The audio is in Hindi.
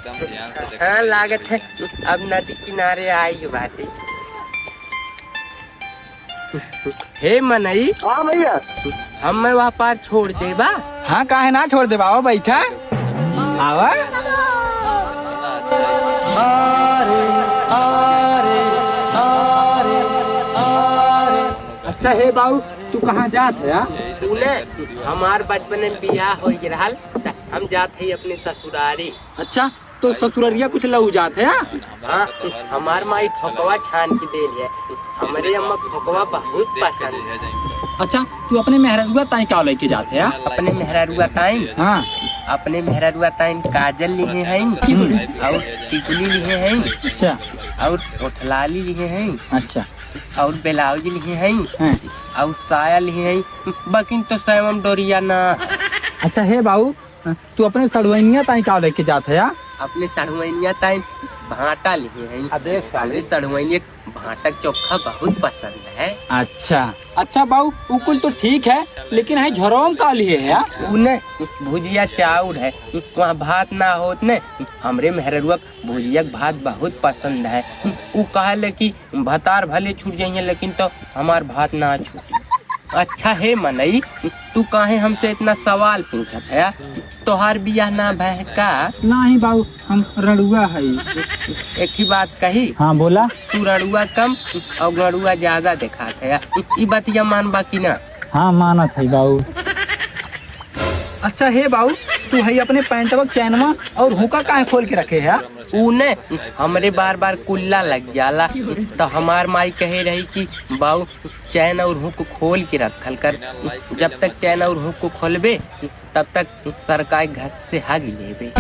हाँ लागत है अब नदी किनारे आई बात। हे मनई। हाँ भैया। हम मैं वहाँ पार छोड़ दे बा। हाँ काहे ना छोड़ दे बाबा, बैठा आवा। अच्छा हे बाबू तू कहाँ जात है? तूने हमार बचपन में बियाह हो रहा, हम जात है अपने ससुरारी। अच्छा तो ससुररिया कुछ लऊ जात है? हाँ हमार माई ठोकवा छान की देल है, हमारे अम्मा ठोकवा बहुत पसंद है। अच्छा तू अपने मेहरुआ ताई का लेके जाते है? अपने मेहरुआ ताई? हाँ अपने मेहरुआ ताई काजल लिए हैं और टिकुली लिए हैं। अच्छा और ओठलाली लिए हैं। अच्छा और ब्लाउज लिए हैं। हाँ। और साया लिए हैं, बकिन तो सैवम डोरिया ना। अच्छा हे बाबू तू अपने सड़वैनिया ताई का लेके जाते है? अपने सड़वैनिया ताई भाटा लिए हैं। अरे सड़वैनिया भाटा चोखा बहुत पसंद है। अच्छा अच्छा बाबू उकुल तो ठीक है, लेकिन है झरोम का लिए है? उन्हें भुजिया चाउर है, वहाँ भात ना होत ने। हमरे मेहरुआ भुजिया भात बहुत पसंद है। वो कहले कि भतार भले छूट जाइए लेकिन तो हमार भात ना छूटे। अच्छा है मनई तू काहे हमसे इतना सवाल पूछत है? तोहार बियाह ना भय का? नहीं बाबू हम रड़ुआ है। एक ही बात कही। हाँ बोला। तू रड़ुआ कम और गड़ुआ ज्यादा दिखात है, ई बतिया मानबा की ना? हाँ मानत है बाबू। अच्छा हे बाबू तू है अपने पैंटवा चैनवा और हुक्का काहे खोल के रखे है? ऊने हमरे बार बार कुल्ला लग जाला, तो हमार माई कहे रही कि बाऊ चैन और हुक खोल के रखल कर। जब तक चैन और हुक को खोलबे तब तक सरकार घर से हागी लेबे।